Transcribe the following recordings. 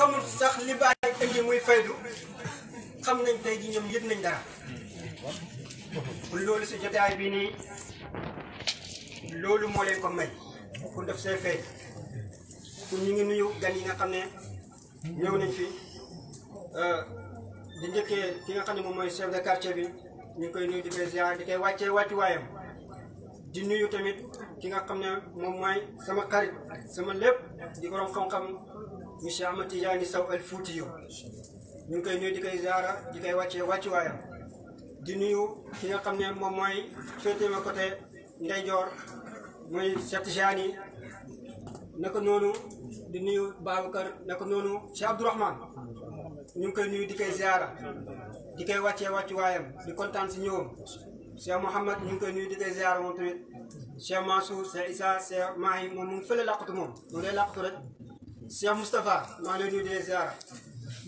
xamul sax li bàyyi indi muy faydu xam nañ tey ji ñoom yëg nañ dara loolu si jotaay bi nii loolu moo leen ko may pour def see fay pour ñu ngi nuyu gan yi nga xam ne ñëw nañ fi di njëkkee ki nga xam ne moom mooy chef de quartier bi ñu ngi koy nuyu di koy ziar di koy wàccee wàccuwaayam di nuyu tamit ki nga xam ne moom mooy sama xarit sama lépp di borom xam-xam monsieur Ahmad Tidiane Sow al Foutiyu ñu ngi koy nuyu di koy ziara di koy wàccee wàccuwaayam di nuyu ki nga xam ne moom mooy féete ma côté ndeyjoor mooy Cheikh Tijani naka noonu di nuyu Babacar naka noonu Cheikh Abdourahmane ñu ngi koy nuyu di koy ziara di koy wàccee wàccuwaayam di kontaan si ñëwam Cheikh Mouhamad ñu ngi koy nuyu di koy ziara moom tamit Cheikh Mansour Cheikh Issa Cheikh Mahi moom mu ngi fële làqatu moom mu lay làqatu rek Cheikh Moustapha maa ngi lay nuyu di koy ziara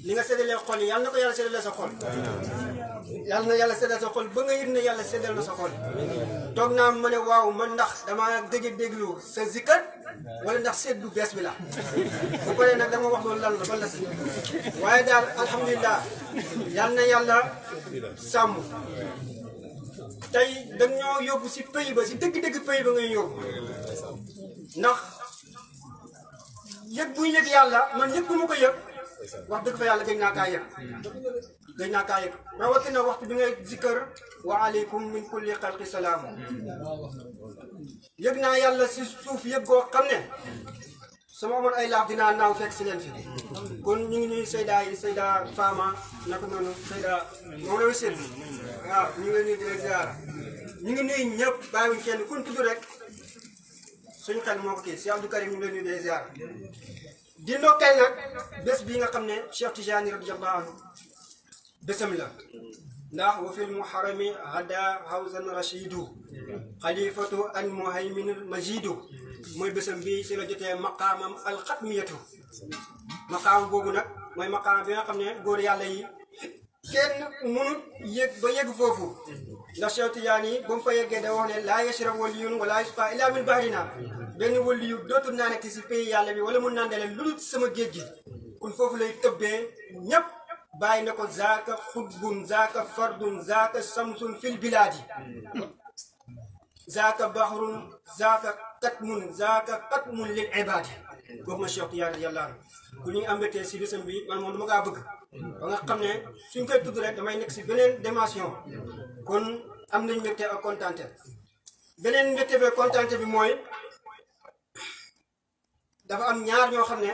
li nga séddalee xol yi yàlla na ko yàlla séddalee sa xol yàlla na yàlla séddal sa xol ba nga yëg ne yàlla séddal na sa xol toog naa ma ne waaw man ndax damaa dégg déglu sa zikkat wala ndax seddu bees bi la bu paree nag dama wax loolu lan la ban la si waaye daal alhamdulilah yàlla na yàlla sàmm tey dañoo yóbbu si pays ba si dëgg-dëgg pays ba ngay yóbbu ndax yëg buy yëg yàlla man yëg bu ma ko yëg wax dëgg fa yàlla gëj naa kaa yëg gëj naa kaa yëg rawatina waxtu bi ngay zikkër wa aleykum min kulli xalqi salaamu yëg naa yàlla si suuf yëg goo xam ne sama amoon ay laaf dinaa naaw fekk si leen fi kon ñu ngi nuyu Seyda yi Seyda Fama naka noonu Seyda moom la seen waaw ñu ngi leen nuyu di leen ziara ñu ngi nuyu ñëpp bàyyiwuñ kenn kun tudd rek suñu xel moo ko kii si Abdou Karim ñu ngi leen nuyu di leen ziara di ndokkeel nag bés bii nga xam ne Cheikh Tijani radiyallahu anhu bésam la ndax wa fil muharrami hada hawzan rashidu xalifatu al muhaymin majidu mooy bésam bii si la jotee maqaamam alxatmiyatu maqaam boobu nag mooy maqaam bi nga xam ne góor yàlla yi kenn mënut yëg ba yëg foofu ndax Cheikh Tidiane yi ba mu fa yeggee da wax ne laa yashrab waliyun wala yusqa illa min bahrina benn waliyu dootul naa nekk si pays yàlla bi wala mun naan deleen lu dul sama géej gi kon foofu lay tëbbee ñépp bàyyi na ko zaaka xutbun zaaka fardun zaaka samsun fil bilaadi zaaka bahrun zaaka katmun lil ibaadi boobu ma Cheikh Tidiane yàlla ku ñu am mbégte si bésam bi man moom dama kaa bëgg ba nga xam ne suñ koy tudd rek damay nekk si beneen dimension kon am nañ mbégte ak kontaante beneen mbégte bi kontaante bi mooy dafa am ñaar ñoo xam ne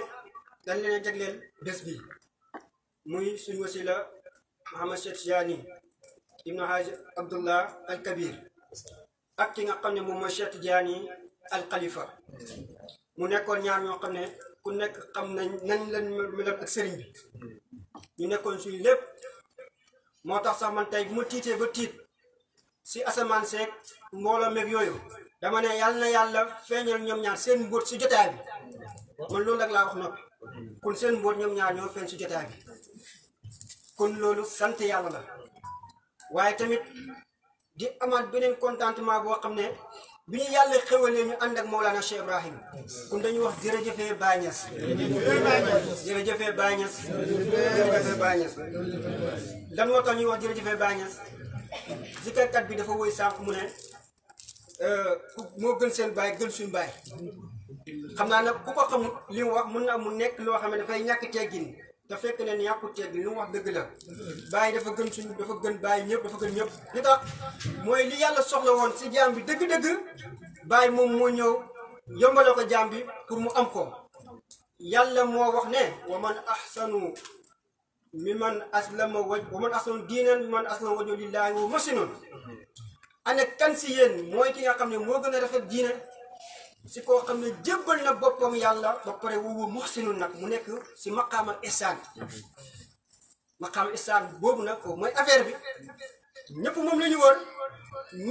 dañ leen a jagleel bés bi muy suñu wasila Mouhamed Cheikh Tijani ibnu Haj Abdullah al Kabir ak ki nga xam ne moom mooy Cheikh Tijani al Khalifa mu nekkoon ñaar ñoo xam ne ku nekk xam nañ leen meloon ak sëriñ bi ñu nekkoon suñu lépp moo tax sax man tey bu ma tiitee ba tiit si asamaan seeg mbooloo meeg yooyu dama ne yàlla na yàlla feeñal ñoom ñaar seen mbóot si jotaay bi man loolu rek laa wax noppi kon seen mbóot ñoom ñaar ñoo feeñ si jotaay bi kon loolu sant yàlla la waaye tamit di amaat beneen contentement boo xam ne bi ñu yàlla xewalee ñu ànd ak Mawlana Cheikh Ibrahim kon dañuy wax jërëjëfee Baye Niass jërëjëfee Baye Niass jërëjëfee Baye Niass lan moo tax ñuy wax jërëjëfee Baye Niass zikarkat bi dafa woy sànq mu ne moo gën seen baay gën suñu baay xam naa nag ku ko xamul li mu wax mun na mu nekk loo xam ne dafay ñàkk teggin te fekk ne ñàkku teggin lu mu wax dëgg la baay dafa gën suñu dafa gën baay ñëpp dafa gën ñëpp li tax mooy li yàlla soxla woon si jaam bi dëgg-dëgg baay moom moo ñëw yombale ko jaam bi pour mu am ko yàlla moo wax ne wa man ahsanu mimman aslama waj wa man ahsanu diinan mimman aslama wajhu lillahi wa muhsinun ana kan si yéen mooy ki nga xam ne moo gën a rafet diine si koo xam ne jébbal na boppam yàlla ba pare wu muhsinun nag mu nekk si maqaamal ihsaan boobu nag foofu mooy affaire bi ñëpp moom la ñu wër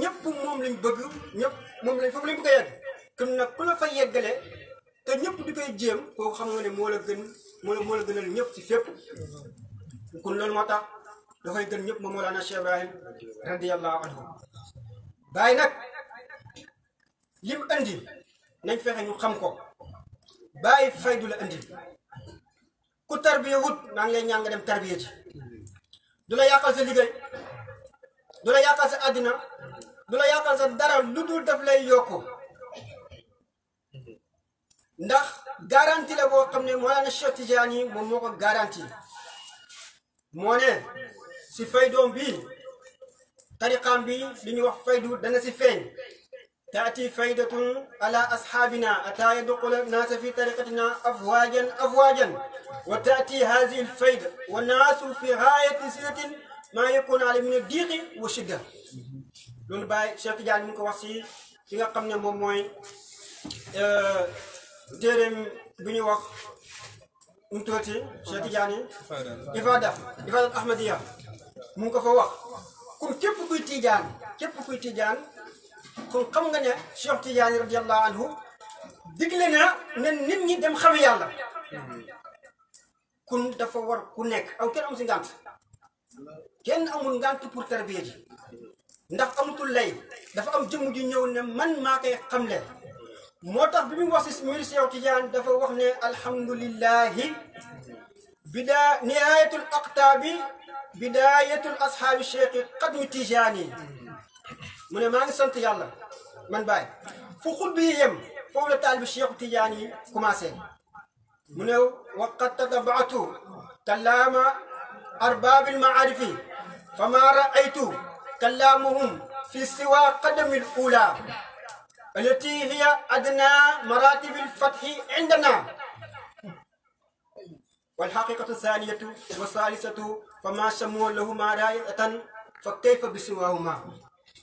ñëpp moom lañ bëgg ñëpp moom lañ foofu lañ bëgg a yegg kon nag ku la fa yeggale te ñëpp di koy jéem kooku xam nga ne moo la gënal ñëpp si fépp kon loolu moo tax dafay gën ñëpp moom Mawlana Cheikh Ibrahim radiyallahu anhu Baay nag lim andi nañ fexe ñu xam ko Baay faydu la andi ku tarbiya wut maa ngi lay ñaan nga dem tarbiya ji du la yàqal sa liggéey du la yàqal sa àddina du la yàqal sa dara lu dul daf lay yokku ndax garanti la boo xam ne Mawlana Cheikh Tidiane moom moo ko garanti moo ne si faydoom bi tariqaam bi li ñuy wax faydu dana si feeñ taati faydatun ala asxaabina ata yadxula naasa fi tariqatina afwaajan afwaajan wa taati haadihi lfayda wa naasu fi gaayati sidatin maa yakunu ala min diiqi wa shidda loolu Baay Cheikh Tidiane mu ngi ko wax si ki nga xam ne moom mooy téeréem bi ñuy wax mu tuuti Cheikh Tidiane Ifada Ahmadiya mu ngi ko fa wax kon képp kuy Tijaan kon xam nga ne Cheikh Tidiane radiyallahu anhu digle na ne nit ñi dem xawi yàlla kun dafa war ku nekk aw kenn amul si ngànt kenn amul ngànt pour tarbiya ji ndax amutul lay dafa am jëmm ji ñëw ne man maa koy xamle moo tax bi mu wax si mbiri Cheikh Tidiane dafa wax ne alhamdulillahi nihayatul aqtaabi bidayatul ashaabi cheikh qadmi Tijaani mu ne maa ngi sant yàlla man Baay fu xul bi yem foofu la taalibi Cheikh Tidiane yi commencé mu ne waqad tatabaatu kalaama arbaabil maarifi fama raaytu kalaamuhum fi siwa qadamil ula التي هي أدنى مراتب الفتح عندنا والحقيقة الثانية والثالثة فما سموا لهما راية فكيف بسواهما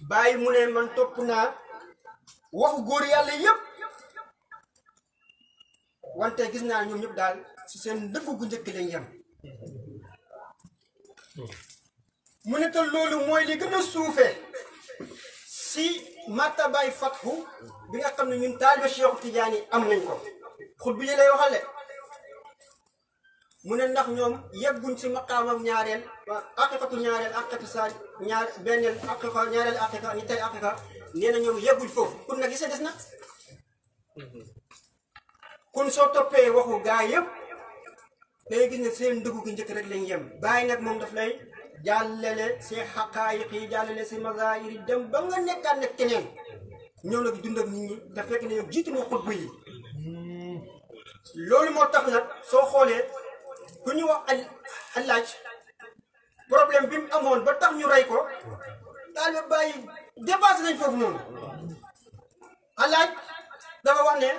باي من من توبنا waxu góor yàlla yëpp wante gis naa ñoom ñëpp daal ci seen dëgg gu njëkk lañ yem mu ne te loolu mooy li gën a suufee si martabaay fatxu bi nga xam ne ñun taalibe Cheikh Tidiane am nañ ko xut bi lay waxale mu ne ndax ñoom yegguñ si maqaamam ñaareel aqiqatu ñaareel aqiqatu sa ñaar benneel aqiqa ñaareel aqiqa ñetteel aqiqa nee na ñoom yegguñ foofu kun nag gisee des na kun soo toppee waxu gaa yëpp dangay gis ne seen dëggu gi njëkk rek lañ yem bàyyi nag moom daf lay jàllale si xaqaayiq yi jàllale si mazaahir yi dem ba nga nekkaat nag keneen ñëw nag dund ak nit ñi te fekk ne yow jiitu nga xutba yi loolu moo tax nag soo xoolee ku ñu wax Allaaj problème bi mu amoon ba tax ñu rey ko taalibe Baay dépassé nañ foofu noonu Allaaj dafa wax ne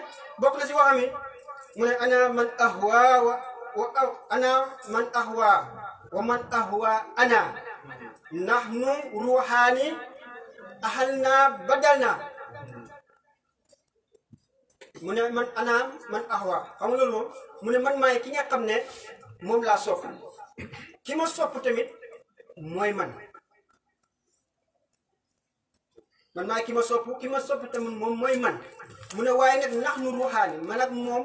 bokk na si waxam yi mu ne ana man ahwa ana man ahwa wa man ahwa ana nahnu ruuxaani ahalna badalna mu ne man ana man ahwa xam nga loolu moom mu ne man maay ki nga xam ne moom laa sopp ki ma sopp tamit mooy man maay ki ma sopp tamit moom mooy man mu ne waaye nag nahnu ruuxaani man ak moom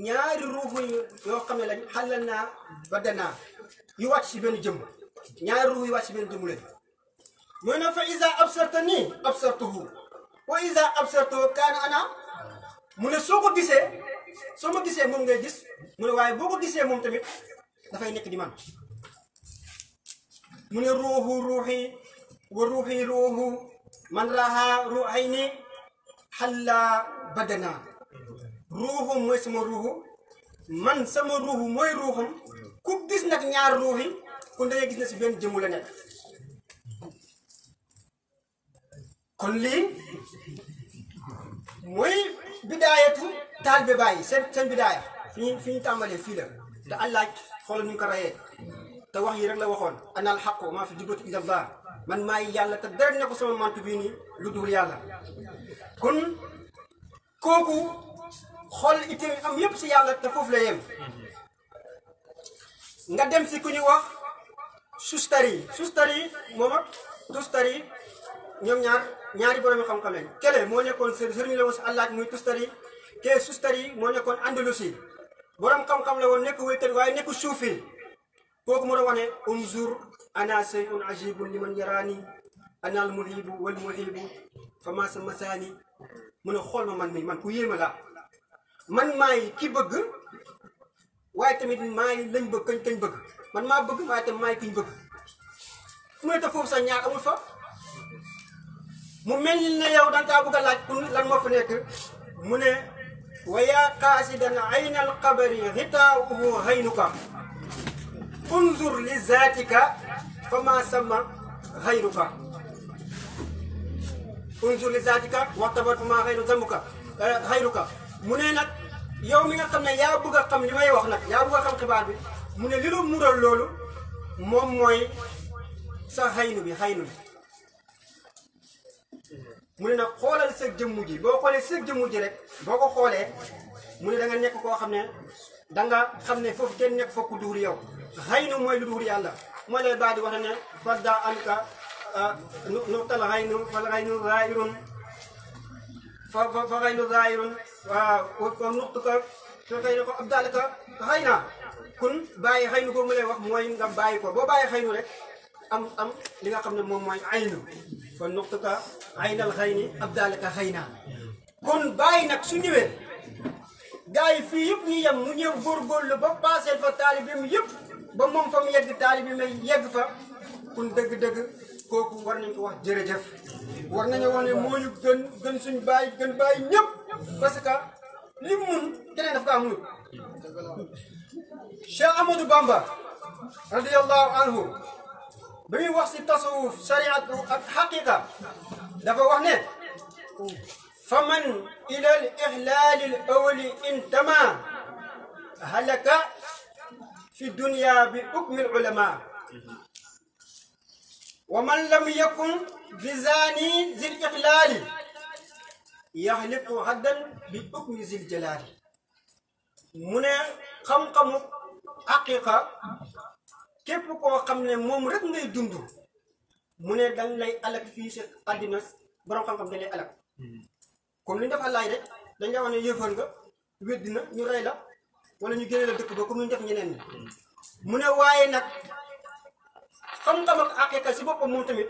ñaari ruuxu yoo xam ne lañ xalal naa badanaa yu wàcc si benn jëmm ñaari ruux yu wàcc si benn jëmm leen mu ne fa iza absartani absartuhu wa iza absartuhu kaana ana mu ne soo ma gisee moom ngay gis mu ne waaye boo ko gisee moom tamit dafay nekk di man mu ne ruuxu ruuxi wa ruuxi ruuxu man raha ruuxayni xalla badana ruuxum mooy sama ruuxu man sama ruuxu mooy ruuxum ku gis nag ñaar ruux yi kon dangay gis ne si benn jëmu la nekk kon lii mooy bidaayatu taalibe Baay seen bidaaya fi ñu tàmbalee fii la te Allaaj xoolal ñu ko rayee te wax yi rek la waxoon ana al xaqu maa fi jubatu ila Allah man maay yàlla te dara ne ko sama mantu bii nii lu dul yàlla kon kooku xool itam am yëpp si yàlla te foofu la yem nga dem si ku ñu wax Sustari moom ak Tustari ñoom ñaari borom xam-xam lañ kele moo nekkoon sëriñ la woon si Allaaj muy Tustari ke Sustari moo nekkoon Andalusi borom xam-xam la woon nekk wéykat waaye nekk suufi kooku moo doon wax ne unzur ana shay'un ajibun liman yaraani ana al muhibu wal muhibu fa ma sa masaani mu ne xool ma man ku yéema la man maay ki bëgg waaye tamit maay lañ bëgg kañ bëgg man maa bëgg waaye tamit maay kiñ bëgg mu ne te foofu sax ñaar amul fa mu mel ni ne yow danga kaa bëgg a laaj pour lan moo fa nekk mu ne wa yaa qaasidan ayna alqabari xitaauhu haynuka unzur li zaatika fa ma sama xayruka unzur li zaatika waxtabar fa ma xayruka mu ne nag yow mi nga xam ne yaa bëgg a xam li may wax nag yaa bëgg a xam xibaar bi mu ne li lu mural loolu moom mooy sa xaynu bi mu ne nag xoolal sa jëmmu ji boo xoolee sa jëmmu ji rek boo ko xoolee mu ne da nga nekk koo xam ne da nga xam ne foofu kenn nekk foofu duur yow xaynu mooy lu duur yàlla mooy lay baa di wax ne fadda anka nuqtal xaynu fal xaynu zaahirun fa xaynu zaahirun waaw ko nuqtuka so xëy na ko ab daalika xëy na kun bàyyi xaynu ko mu lay wax mooy nga bàyyi ko boo bàyyi xaynu rek am li nga xam ne moom mooy aynu kon nuqtuka aynal xayni ab daalika xëy na kon bàyyi nag su ñëwee gars yi fii yëpp ñu yem mu ñëw góorgóorlu ba paaseel fa taalibeem yëpp ba moom fa mu yegg taalibe may yegg fa kun dëgg-dëgg kooku war nañ ko wax jërëjëf war nañu wax ne moo ñu gën suñ bàyyi gën bàyyi ñëpp parce que li mu mun keneen daf kaa munut Cheikh Ahmadou Bamba radiyallahu anhu ba muy wax si tasawuf shariatu ak xaqiqa dafa wax ne faman ila al ihlal al awli intama halaka fi dunya bi hukmi al ulama wa man lam yakun bi zani zil ihlali yaxliqu haddan bi hukmi zil jalali mu ne xam-xamu haqiqa képp koo xam ne moom rek ngay dund mu ne dañ lay alak fii si àddina borom xam-xam dañ lay alak comme li ñu def àllaay rek dañ la wax ne yëfal nga weddi na ñu rey la wala ñu génne la dëkk ba comme ñu def ñeneen ñi mu ne waaye nag xam-xam ak haqiqa si boppam moom tamit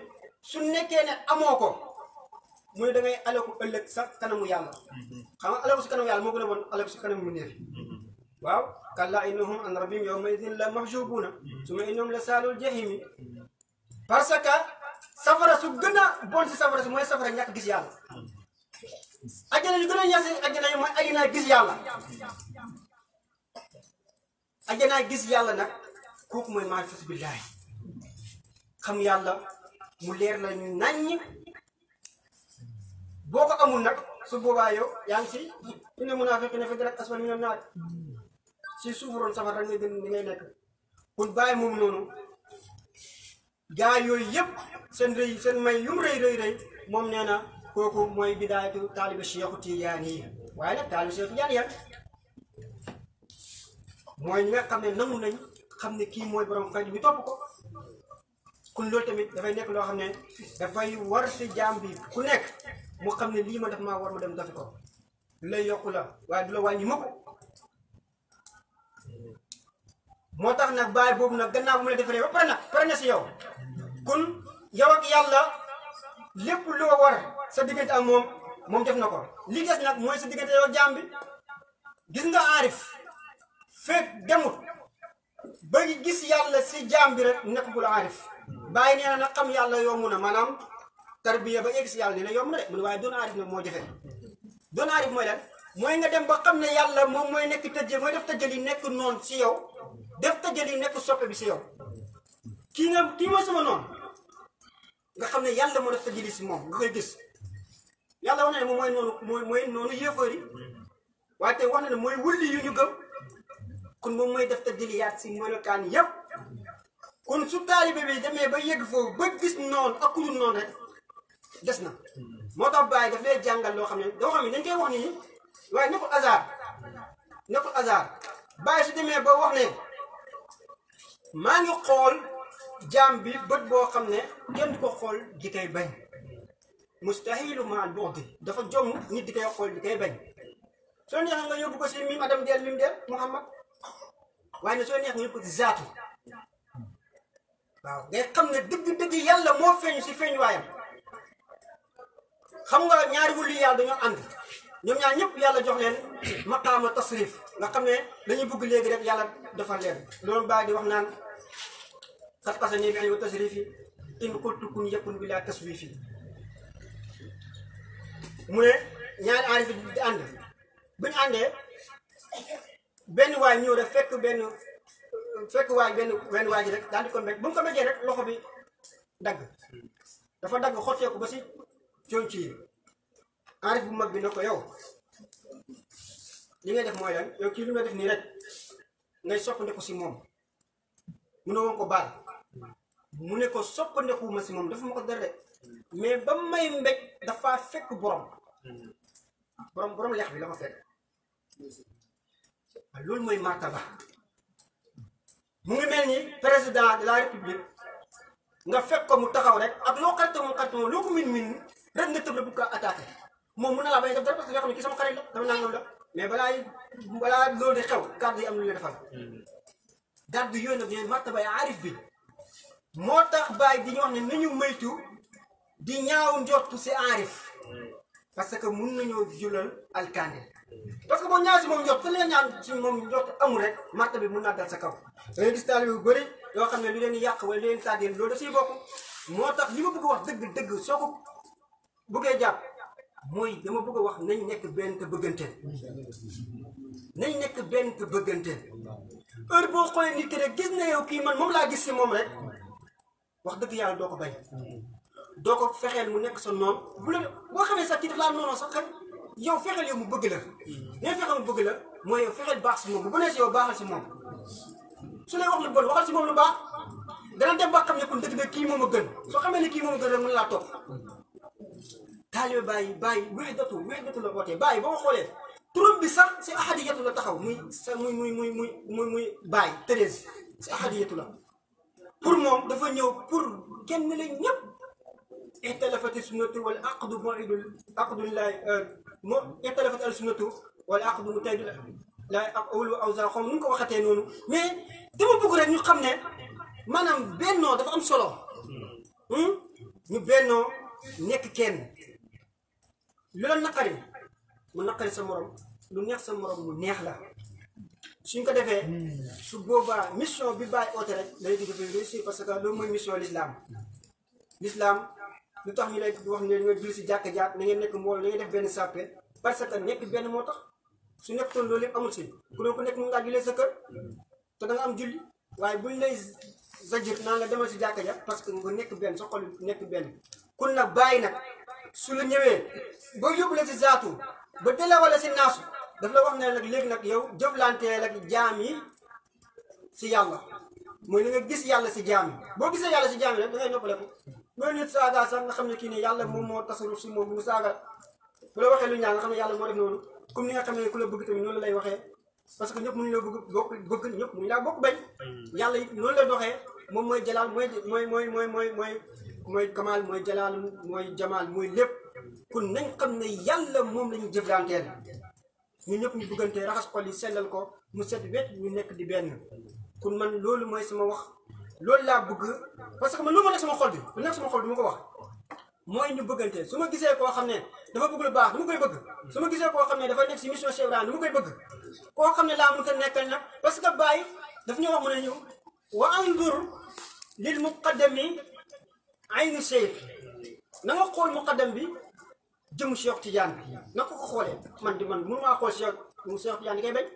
su nekkee ne amoo ko mu ne da ngay alaku ëllëg sa kanamu yàlla xam nga alaku si kanamu yàlla moo gën a bon alaku si kanamu mu neefi waaw kalla innahum an rabbihim yawma idin la mahjubuna summa innahum la saalul jahimi parce que safara su gën a bon si safara si mooy safara ñàkk gis yàlla ajjana yu gën a ñàkk si ajjana yi mooy ajjana gis yàlla ajjana gis yàlla nag kooku mooy maarifatu billaahi xam yàlla mu leer la ñu naññ boo ko amul nag su boobaa yow yaa ngi si inna munaafiqiina fi daraki asfali mina naar si suufuroon safara rek ngay gën ni ngay nekk kon bàyyi moom noonu gaa yooyu yëpp seen rëy seen may yum rëy moom nee na kooku mooy bidaayatu taaliba Cheikhu Tijaan yi waaye nag taaliba Cheikhu Tijaan yan mooy ñi nga xam ne nangu nañ xam ne kii mooy borom fayda bi topp ko kon loolu tamit dafay nekk loo xam ne dafay war si jaam bi ku nekk mu xam ne lii ma def maa war ma dem dafi ko lu lay yokku la waaye du la wàññi mukk moo tax nag baay boobu nag gannaaw mu la defaree ba pare na si yow kon yow ak yàlla lépp loo war sa diggante ak moom def na ko li des nag mooy sa diggante yow ak jaam bi gis nga aarif fekk demut ba gis yàlla si jaam bi rek nekkul aarif bàyyi nee na nag xam yàlla yomb na maanaam tarbiya ba egg si yàlla nee na yomb na de mu ne waaye doon aarif nag moo jafe doon aarif mooy lan mooy nga dem ba xam ne yàlla moom mooy nekk tëjjee mooy def tëjjal yi nekk noonu si yow def tëjjal yi nekk soppe bi si yow kii mooy sama noonu nga xam ne yàlla moo def tëjjal yi si moom nga koy gis yàlla wax na ne moom mooy noonu yéefar yi waaye tey wax na ne mooy wulli yu ñu gëm kon moom mooy def tëjjal yi yaat si melokaan yépp kon su taalibe bi demee ba yegg foofu ba gis noonu ak ku dul noonu rek des na moo tax Baye daf lay jàngal loo xam ne doo xam ne dañ koy wax nii waaye nekkul hasard Baye su demee ba wax ne maa ngi xool jaam bi bët boo xam ne kenn du ko xool di koy bañ mustahilu maal bu'di dafa jomm nit di koy xool di koy bañ soo neexee nga yóbbu ko si mim adam del mim del Muhammad waaye ne soo neex nga yóbbu ko si zaatu waaw ngay xam ne dëgg-dëgg yàlla moo feeñ si feeñ waayam xam nga ñaari wulli yàlla dañoo ànd ñoom ñaar ñëpp yàlla jox leen maqaama tasrif nga xam ne dañuy bëgg léegi rek yàlla defal leen loolu baa di wax naan xat xasa nii bi ay tasrifi in qultu kun yakun bila taswifi mu ne ñaari aarif di ànd bu ñu àndee benn waay ñëw rek fekk waay benn waay ji rek daal di ko mbéj bu mu ko mbéjee rek loxo bi dagg dafa dagg xotteeku ba si conc yi aarif bu mag bi ne ko yow li ngay def mooy lan yow kii li nga def nii rek ngay soppandeku si moom mu ne woon ko baal mu ne ko soppandeku ma si moom dafa ma ko dara de mais ba may mbéj dafa fekk borom lex bi la ma fekk loolu mooy martaba mu ngi mel ni président de la république nga fekk ko mu taxaw rek ak loo xarit moom loo ko min rek nga tëb la bu ko attaqué moom mun na laa bañ a def dara parce que yoo xam ne kii sama xarit la dama nangam la mais balaa loolu di xew garde yi am lu ñu defal garde yooyu nag ñooy martabay aarif bi moo tax bàyyi di ñu wax ne nañu moytu di ñaaw njortu si aarif parce que mun nañoo julal alkande parce que boo ñaaw si moom njort te li nga ñaan si moom njort amul rek marta bi mun naa dal sa kaw da ngay gis taalibe yu bëri yoo xam ne lu leen yàq wala lu leen tàddeel loolu da siy bokk moo tax li ma bëgg wax dëgg soo ko bëggee jàpp mooy dama bëgg a wax nañ nekk benn te bëggante heure boo xoolee nit ki rek gis na yow kii man moom laa gis si moom rek wax dëgg yàlla doo ko bañ doo ko fexeel mu nekk sa noonu bu la boo xamee sax kii daf laa noonu sax xel yow fexeel yow mu bëgg la nee fexeel mu bëgg la mooy yow fexeel baax si moom bu nee si yow baaxal si moom su lay wax lu bon waxal si moom lu baax dana dem ba xam ne kon dëgg kii moom a gën soo xamee ne kii moom a gën rek mën laa topp taalibe bàyyi wehdatu la wootee bàyyi boo xoolee turam bi sax si ahadiyatu la taxaw muy bàyyi Thérèse si ahadiyatu la pour moom dafa ñëw pour kenn la ñëpp ixtalafati sunnatu wala ixtalafat al sunnatu wala aqdu mu tey la awlu awsa xom nu ñu ko waxatee noonu mais dama bëgg rek ñu xam ne maanaam bennoo dafa am solo ñu bennoo nekk kenn lu la naqari mu naqari sa morom lu neex sa morom mu neex la suñ ko defee su boobaa mission bi bàyyi oote rek lay di dafay réussir parce que loolu mooy mission l'islam lu tax ñu lay wax ne nga jul si jàkk-jàkk na ngeen nekk mbooloo na ngeen def benn sàppe parce que nekk benn moo tax su nekkoon loolu yëpp amul si ku ne ku nekk mu ngaa jullee sa kër te da nga am julli waaye buñ lay zajir naan la demal si jàkk ja parce que nga nekk benn sa xol nekk benn kun nag bàyyi nag su la ñëwee ba yóbbu la si zaatu ba dela wala si naasu daf la wax ne nag léegi nag yow jëflanteel ak jaam yi si yàlla mooy li nga gis yàlla si jaam yi boo gisee yàlla si jaam yi rek da ngay noppale ko loolu nit saaga sax nga xam ne kii ne yàlla moom moo tasaruf si moom mu saaga bu la waxee lu ñaan nga xam ne yàlla moo def noonu comme ni nga xam ne ku la bëgg tamit noonu lay waxee parce que ñëpp mënuñu la bëgg ñëpp mënuñu laa bokk bañ yàlla it noonu la doxee moom mooy jalaal mooy kamaal mooy jalaal mooy jamaal mooy lépp kon nañ xam ne yàlla moom la ñu jëflanteel ñun ñëpp ñu bëggante raxas xol yi sellal ko mu set wet ñu nekk di benn kon man loolu mooy sama wax loolu laa bëgg parce que man lu ma nekk sama xol bi lu nekk sama xol bi ma ko wax mooy ñu bëggante su ma gisee koo xam ne dafa bëgg lu baax dama koy bëgg su ma gisee koo xam ne dafa nekk si mission Cheikh Ibrahima dama koy bëgg koo xam ne laa mun ko nekkal nag parce que Baye daf ñu wax mu ne ñu wa andur lil muqaddami aynu Cheikh na nga xool muqaddam bi jëm Cheikh Tidiane bi na ko xoolee man mënu maa xool Cheikh Tidiane di koy bañ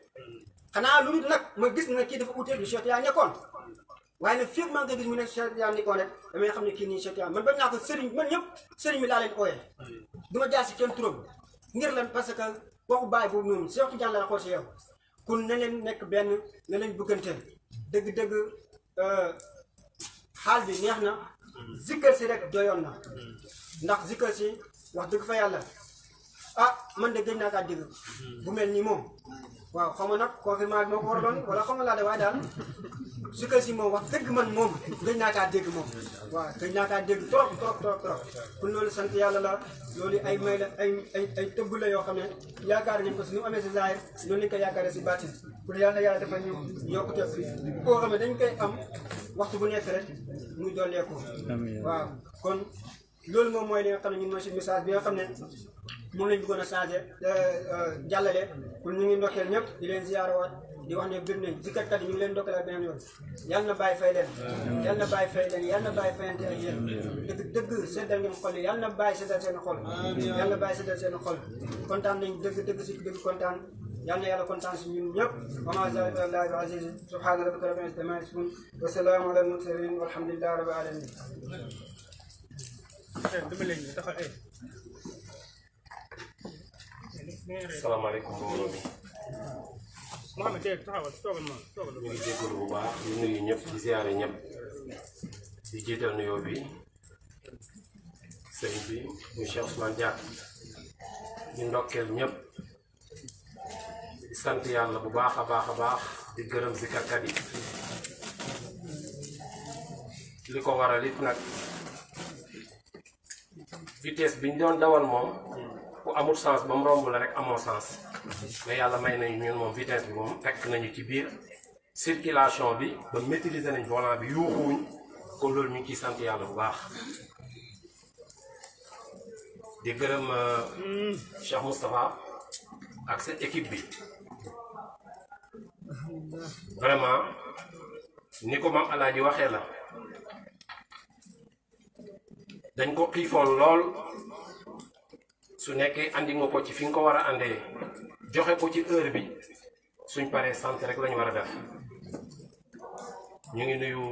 xanaa lu nit nag ma gis na kii dafa uteeg lu Cheikh Tidiane nekkoon waaye nag fii maa ngi koy gis mu nekk Cheikh Tidiane nekkoon rek damay xam ne kii nii Cheikh Tidiane man bañ naa ko sëriñ man ñëpp sëriñ bi laa leen ooyee du ma jaar si kenn turam ngir lan parce que waxu Baye boobu noonu Cheikh Tidiane laa xool si yow kon na leen nekk benn na leen bëggante dëgg-dëgg xaal bi neex na zikkër si rek doyoon na ndax zikkër si wax dëgg fa yàlla ah man de gëj naa kaa dégg bu mel nii moom waaw xam nga nag confirmation bi moo ko waraloon wala xam nga laa de waaye daal zikkër si moom wax dëgg man moom gëj naa kaa dégg moom waaw gëj naa kaa dégg trop kon loolu sant yàlla la loolu ay may la ay tëbb la yoo xam ne yaakaar nañ ko si ni mu amee si zaahir noonu lañ ko yaakaaree si baatin pour yàlla dafa ñu yokkute bi koo xam ne dañ koy am waxtu bu nekk rek muy dolleeku waaw kon loolu moom mooy li nga xam ne ñun mooy si message bi nga xam ne moom lañ bëggoon a changé jàllale pour ñu ngi ndokkeel ñëpp di leen ziyaarawaat di wax ne bir nañ zikkarkat yi ñu ngi leen ndokkeel ak beneen yoon yal na bàyyi fay leen yal na bàyyi fay leen yal na bàyyi fayante ak yéen dëgg seddal ngeen xol yi yal na bàyyi seddal seen xol yal na bàyyi seddal seen xol kontaan nañ dëgg si dëgg kontaan yal na yàlla kontaan si ñun ñëpp wa maa zaalika alallaahi bi aziiz subhaana rabbika rabbil izzati ammaa yasifuun wa salaamun alal mursaliin walhamdulillaahi rabbil aalamiin. salaamaaleykum mbooloo mi ñu ngi jégalu bu baax di nuyu ñëpp di ziare ñëpp di jiital nuyoo bi sëñ bi mu Cheikh Ousmane Diack di ndokkeel ñëpp di sant yàlla bu baax a baax di gërëm zikarkat yi li ko waral it nag vitesse biñ doon dawal moom ku amul sens ba mu romb la rek amoo sens mais yàlla may nañu ñun moom vitesse bi moom fekk nañu ci biir circulation bi ba maîtriser nañ volant bi yuuxuwuñ kon loolu ñu ngi ciy sant yàlla bu baax di gërëm Cheikh Moustapha ak sa équipe bi vraiment ni ko maam Alaaji waxee la dañ ko xiifoon lool su nekkee andi nga ko ci fi nga ko war a andee joxe ko ci heure bi suñ paree sant rek lañu war a def ñu ngi nuyu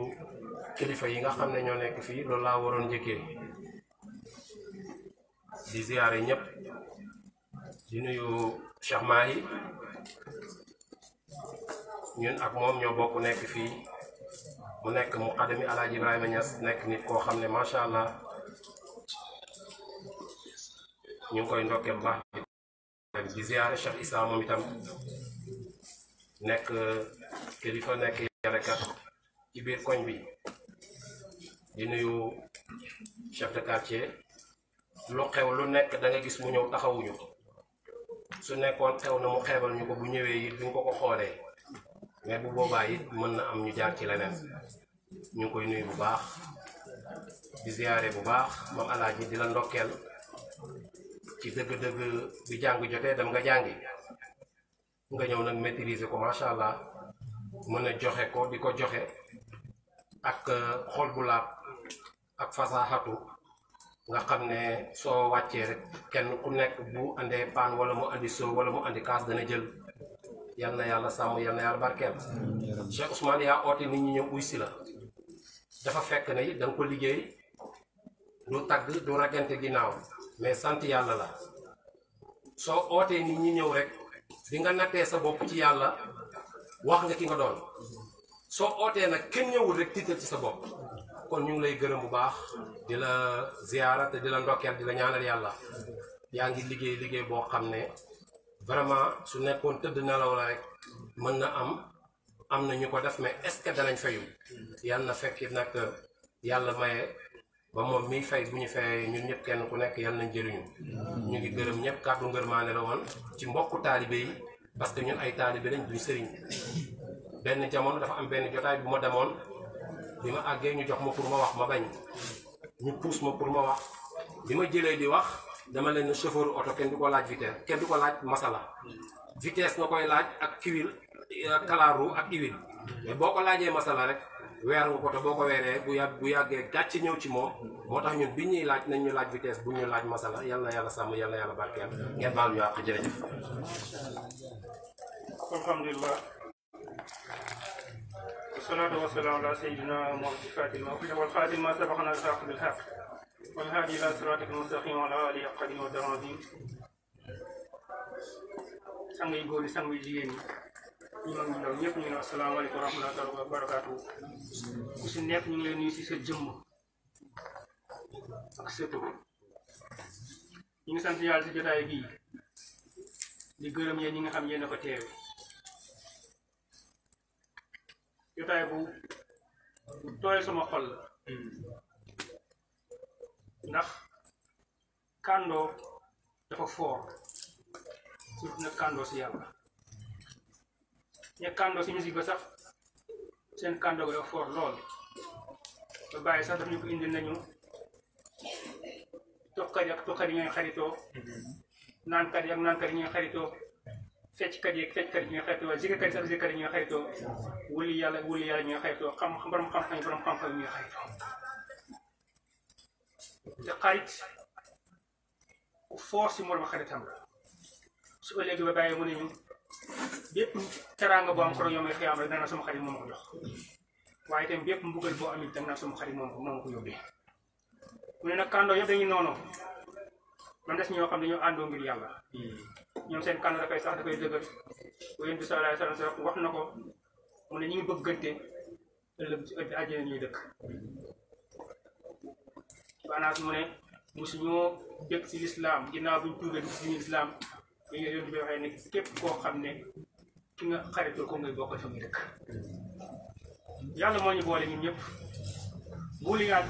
kilifa yi nga xam ne ñoo nekk fii loolu laa waroon njëkkee di ziyaare ñëpp di nuyu Cheikh Mahi ñun ak moom ñoo bokk nekk fii mu nekk muqaddami Alaaji Ibrahima Niass nekk nit koo xam ne macha allah ñu ngi koy ndokkee bu baax di ziyaare Cheikh Issa moom itam nekk kilifa nekk yarekat ci biir koñ bi di nuyu chef de quartier lu xew lu nekk da nga gis mu ñëw taxawuñu su nekkoon xew na mu xeebal ñu ko bu ñëwee it duñ ko ko xoolee mais bu boobaa it mën na am ñu jaar ci leneen ñu ngi koy nuyu bu baax di ziyaare bu baax moom Alaaji di la ndokkeel ci dëgg-dëgg bi jàng jotee dem nga jàngi nga ñëw nag maîtriser ko macha allah mën a joxe ko di ko joxe ak xol bu laab ak fasaaxatu nga xam ne soo wàccee rek kenn ku nekk bu andee paan wala mu andi soo wala mu andi kaas dana jël yal na yàlla sàmm yal na yàlla barkeel Cheikh Ousmane yaa oote nit ñi ñëw uy si la dafa fekk ne da nga ko liggéey du tagg du ragante ginnaaw mais sant yàlla la soo ootee nit ñi ñëw rek di nga nattee sa bopp ci yàlla wax nga ki nga doon soo ootee nag kenn ñëwul rek tiital ci sa bopp kon ñu ngi lay gërëm bu baax di la ziyaara te di la ndokkeel di la ñaanal yàlla yaa ngi liggéey boo xam ne vraiment su nekkoon tëdd nelaw la rek mën na am na ñu ko def mais est-ce que danañ fayu yàlla na fekk nag yàlla maye ba moom miy fay bu ñu fayee ñun ñëpp kenn ku nekk yàlla nañ jëriñu ñu ngi gërëm ñëpp kàddu ngërmaane la woon ci mbokku taalibe yi parce que ñun ay taalibe lañ duñ sëriñ benn jamono dafa am benn jotaay bu ma demoon bi ma àggee ñu jox ma pour ma wax ma bañ ñu pousse ma pour ma wax bi ma jëlee di wax dama leen chauffeur oto kenn du ko laaj vitesse kenn du ko laaj masala vitesse nga koy laaj ak kiwil kalaaru ak iwil mais boo ko laajee masala rek weer nga ko te boo ko weeree bu yàggee gàcc ñëw ci moom moo tax ñun bi ñuy laaj nañ ñu laaj vitesse bu ñu laaj masala yal na yàlla sàmm yal na yàlla barkeel ngeen baal ñu àq jërëjëf. alhamdulillah wasalaatu wasalaamu ala sayyidina Muhammad fatima wal xaatim ma sabaqana saq bil haq wal haadi ila siratika mustaqim wa ala alihi qadima wa darazim sang yi góor yi sang yi jigéen ñi ñu mag ñu ndaw ñëpp ñu ne asalaamaaleykum wa rahmatullahi wa barakaatu ku si nekk ñu ngi leen nuyu si sa jëmm ak sa tur ñu ngi sant yàlla si jotaay bii di gërëm yéen ñi nga xam yéen a ko teewe jotaay bu tooy sama xol la ndax kàndoo dafa foor surtout nag kàndoo si yàlla ñe kàndoo si musique ba sax seen kàndoo ga dafa foor lool ba bàyyi sax daf ñu ko indil nañu tokkari ak tokkari ñooy xaritoo naankat yi ak naankat yi ñuy xaritoo fecckat yi ak fecckat yi ñuy xaritoo zikirkat yi ak zikirkat yi ñuy xaritoo wuli yàlla ñuy xaritoo borom xam-xam yi borom xam-xam yi ñuy xaritoo te xarit ku force si morom xaritam la su ëllëgee ba bàyyi mu ne ñu bépp teraanga boo am ko yow may xiyaam rek dana sama xarit moom ko jox waaye itam bépp mbugal boo am itam nag sama xarit moom ko yóbbee mu ne nag kàndoo yëpp dañuy noonu man des ñoo xam ne ñoo àndoo ngir yàlla ñoom seen kàndoo dafay sax dafay dëgër bu yéen bi sallallahu alayhi wa sallam wax na ko mu ne ñu ngi bëggante ëllëg ci ëdd àjjana ñuy dëkk Anas mu ne mosuñoo dëkk si lislaam ginnaaw buñ tuubee dugg si lislaam dañu leen di waxee ne képp koo xam ne ki nga xaritoo ko ngay bokkal fa muy dëkk yàlla moo ñu boole ñun ñëpp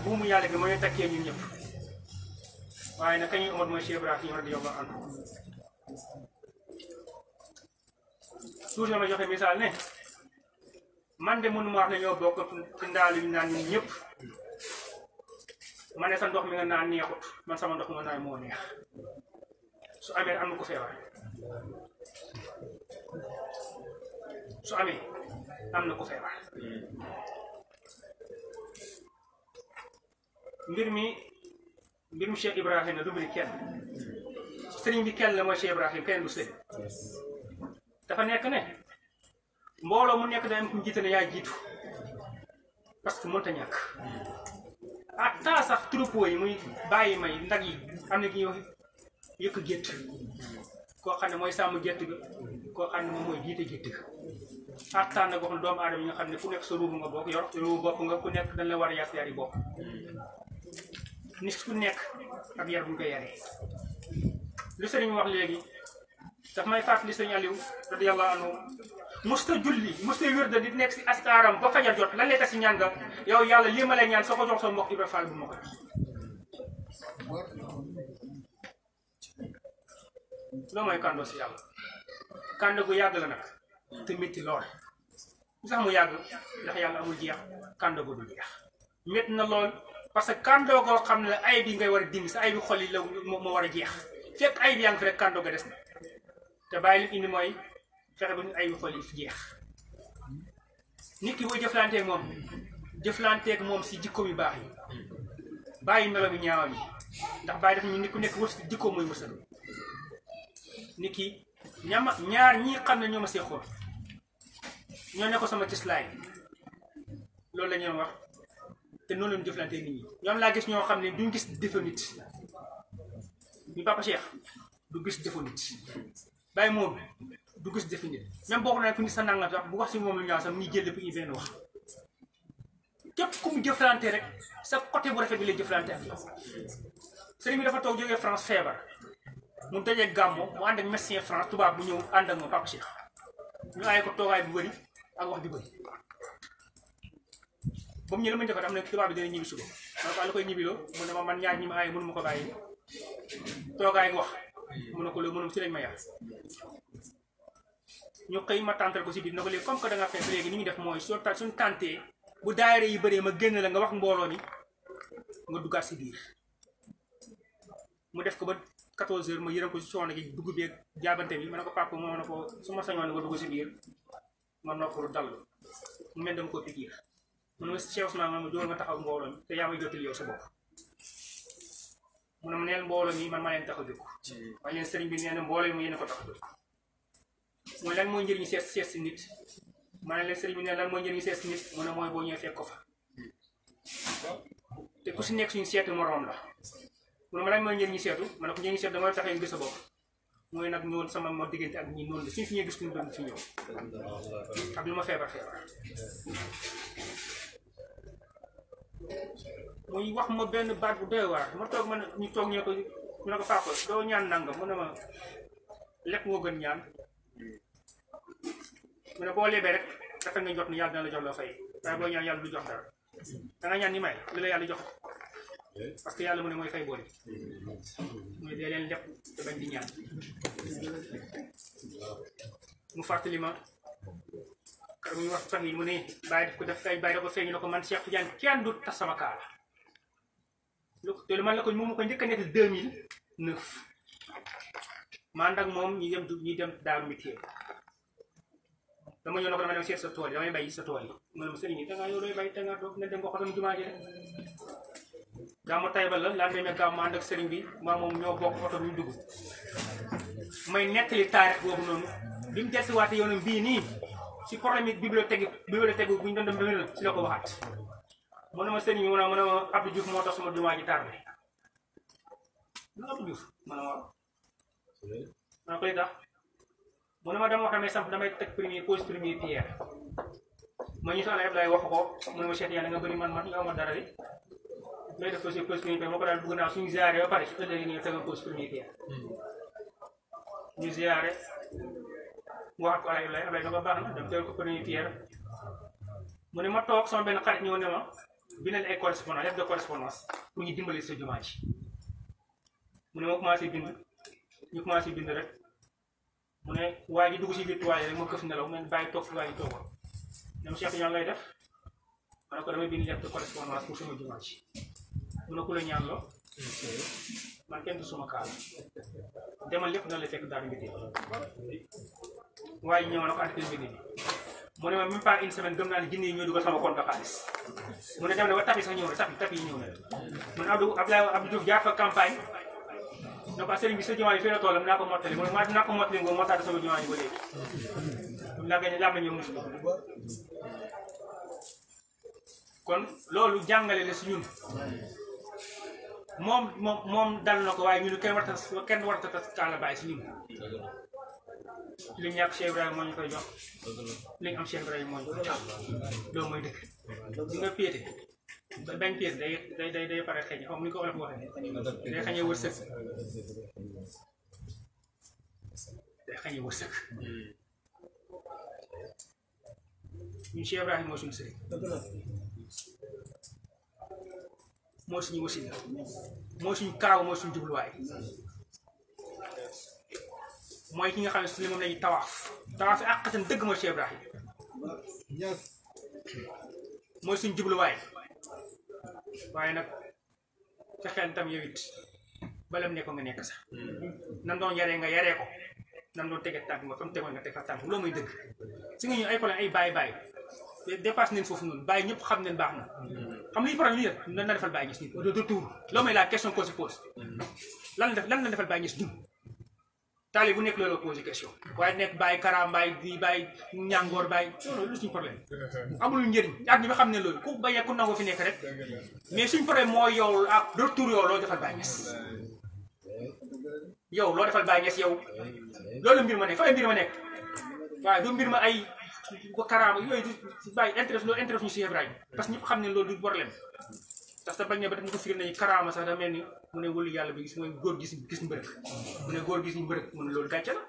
buumu yàlla gi moo ñu takkee ñun ñëpp waaye nag kañuy omat mooy Cheikh Ibrahim radiyallahu anhu toujours dama joxe misaal ne man de mënuma wax ne ñoo bokk ci ndaal yu naan ñun ñëpp ma ne sa ndox mi nga naan neexut man sama ndox ma naan moo neex su amee am na ko feebar su amee am na ko feebar mbirum Cheikh Ibrahim na du mbiri kenn sëriñ bi kenn la mooy Cheikh Ibrahim kenn du sëriñ dafa nekk ne mbooloo mu nekk day am ku ñu jiite ne yaa jiitu parce que mënta ñàkk ah taa sax troupeau yi muy bàyyi may ndag yi am na ki ñuy wax yëkk gétt koo xam ne mooy sàmm gétt ga koo xam ne moom mooy jiite gétt ga ah taa nag wax na doomu aadama yi nga xam ne ku nekk sa ruubu nga bokk yor ruubu bopp nga ku nekk dañ la war a yar yari bopp nit ku nekk ak yar bu ñu koy yaree lu sëriñ wax léegi daf may fàttali sëriñ Aliou radiyallahu anhu musta julli musta wér da di nekk si askaaram ba fajar jot lan lay tax si ñaan nga yow yàlla lii ma lay ñaan soo ko jox sa mbokk Ibra Fall bu ma ko jox loolu mooy kàndoo si yàlla kànd gu yàgg la nag te métti lool lu sax mu yàgg ndax yàlla amul jeex kànd gu du jeex métti na lool parce que kàndoo goo xam ne ay bi ngay war a dindi sa ay bi xol yi la moo war a jeex fekk ay bi yaa ngi fi rek kàndoo ga des na te bàyyi li indi mooy fexe ba ñu ay bi xol yi fi jeex nit ki booy jëflanteeg moom si jikko yu baax yi bàyyi melo bi ñaawam yi ndax bàyyi def ñu nit ku nekk wër si jikko mooy mësal nit ki ñaar ñi xam ne ñoo ma seexoon ñoo ne ko sama cislaay loolu la ñuy wax te noonu lañu jëflanteeg nit ñi ñoom laa gis ñoo xam ne duñ gis defu nit ñu Papa Cheikh du gis defu nit bàyyi moom du gis defu nit même boo ko nee ku nit sa nangam sax bu wax si moom lu ñaaw sax muy jël lépp ñu benn wax képp ku mu jëflante rek sa côté bu rafet bi lay jëflante ak yow sëriñ bi dafa toog jógee France feebar mu dajee gàmmo mu ànd ak médecin France tubaab bu ñëw ànd ak moom Papa Cheikh ñu aaye ko toogaay bu bëri ak wax ju bëri ba mu ñëw la ma njëkkoon am na tubaab bi dina ñibbi suba ma ne ko lu koy ñibbiloo mu ne ma man ñaar ñi ma aaye mënu ma ko bàyyi toogaay ak wax mu ne ko loolu mënum si lañ ma yar ñu xëy ma tàntal ko si biir na ko léegi comme que da nga fekk léegi ni ñu def mooy suñu tàntee bu daayira yi bëree ma génn la nga wax mbooloo mi nga duggaat si biir mu def ko ba 14 heures ma yërëm ko si coono gi dugg beeg jaabante bi ma ne ko papa moo ne ko su ma sañoon nga dugg si biir ma noppalu dal mu mel dama ko pikiir mu ne ma Cheikh Ousmane ma jóor nga taxaw mbooloo mi te yaa may jottali yow sa bopp mu ne ma neel mbooloo mi man maa leen tax a jóg waaye leen sëriñ bi nee na mbooloo mi yéen a ko tax a jóg mooy lan mooy njëriñu seet si nit ma ne leen sëriñ bi nee lan mooy njëriñu seet si nit mu ne mooy boo ñëwee fekk ko fa te ku si nekk suñu seetu moroom la mu ne ma lan mooy njëriñu seetu ma ne ko njëriñu seetu damay taxee gis sa bopp mooy nag ñëwoon sama moo diggante ak ñi noonu la suñu fi ñuy gis kuñu doon fi ñëw ak lu ma feebar muy wax ma benn baat bu doy waar ma toog man ñu toog ñu ne ko papa doo ñaan nangam mu ne ma lekk moo gën ñaan mu ne boo lebee rek dafa nga jot ni yàlla dina la jox loo fay waaye boo ñaan yàlla du jox dara da nga ñaan ni may li la yàlla jox parce que yàlla mu ne mooy fay boole mooy dee leen leb te bañ di ñaan mu fàttali ma kar bu ñu wax fan yi mu ne bàyyi daf ko def fay bàyyi da ko feeñu na ko man Cheikh Tidiane kenn du tas sama kaala te lu man la ko moom ko njëkk a nekk 2009 ma ànd ak moom ñi dem Daaru Mitié dama ñëw na ko dama dem seet sa tool yi damay bay sa tool yi mu ne ma sëriñ da ngaa yow looy bay te nga doog na dem ko xotam jumaa ji rek gaa ma Taïba la laa demee gaaw ma ànd ak sëriñ bi maa moom ñoo bokk oto ñu dugg may nettali taarix boobu noonu bi mu dellusiwaatee yoonam bii nii si problème yi bibliothèque bu ñu doon dem ba si la ko waxaat mu ne ma sëriñ bi mu ne ma Abdou Diouf moo tax sama jumaa ji tardé mu ne Abdou Diouf ma ne waaw ma ne koy tax mu ne ma dama wax ne damay teg pose premier pierre ma ñu soxla Abdoulaye wax ko mu ne ma Cheikh yàlla nga bëri man nga amoon dara de looy def pose premier pierre moo ko daal bëgg naa suñu ziare ba pare su ëllëgee ñu tegal pose premier pierre ñu ziare wax ko Abdoulaye da ko baax na dem tegal ko premier pierre mu ne ma toog sama benn xarit ñëw ne ma bindal ay correspondance lettre de correspondance pour ñu dimbali sa jumaa ji mu ne ma commencé bind rek mu ne waa ji dugg si biir toile rek ma këf nelaw man bàyyi toog fi waa ji toogoon ñoom Cheikh ñoo lay def ma ne ko damay bind lettre de correspondance pour sama jumaa ji mu ne ku la ñaan loo man kenn du suma kaala demal lépp na la fekk Daaru Mitié waa ji ñëw na ko arrêté bind bi mu ne ma même pas une semaine gëm naa ne jinne yi ñoo dugal sama compte xaalis mu ne dem na ba tapi sax ñëw na tapi yi ñëw na mu ne Abdou Diouf jaar fa campagne ne ko sëriñ bi sa jumaa yi fii la toolam naa ko mottali mu ne ma dinaa ko mottali nga mottaat sama jumaa yi ba léegi laa gañ laa ma ñëw musu kon loolu jàngale la si ñun moom dal na ko waaye ñun kenn warta tas kaala bàyyi si ñun li ñàkk Cheikh Ibrahima moo ñu koy jox li ñu am Cheikh Ibrahima moo ñu koy jox loolu mooy dëkk di nga piété bañ pièce day pare xëy xam ni ko olof waxee day xañee wërsëg ñun Cheikh Ibrahima moo suñu sëriñ moo suñu wasila moo suñu kaaw moo suñu jubluwaay mooy ki nga xam ne su ne moom lañuy tawaaf yi àqatan dëgg mooy Cheikh Ibrahima mooy suñu jubluwaay waaye nag fexeel tam yow it balam ne ko nga nekk sax nam doon yaree nga yaree ko nam doon tege tànk nga fa mu tegoon nga teg fa tànk loolu mooy dëgg si nga ñu ay problème ay bàyyi dépasse neen foofu noonu bàyyi ñëpp xam neen baax na xam li problème lii lan la defal bàyyi ñis nit de tour loolu mooy la question qu'on se pose lan la defal bàyyi ñis dund taali bu nekk loolu posé question waaye nekk bàyyi karaam bàyyi di bàyyi ñàngoor bàyyi loolu suñu problème amul njëriñ at ñi ba xam ne loolu ku bayee ku nangoo fi nekk rek mais suñu problème mooy yow ak retour yow loo defal bàyyi ñes yow loo defal bàyyi ñes yow loolu mbir ma nekk fa ay mbir ma nekk waaye du mbir ma ay karaama yooyu du bàyyi intérêt loolu intérêt ñu si Ibrahima parce que ñëpp xam ne loolu du problème parce que bañ ne ba def ñu ko firi nañu karaama sax da mel ni mu ne wëlu yàlla bi gis mooy góor gis mbërëk mu ne góor gis mbërëk mu ne loolu gàcce la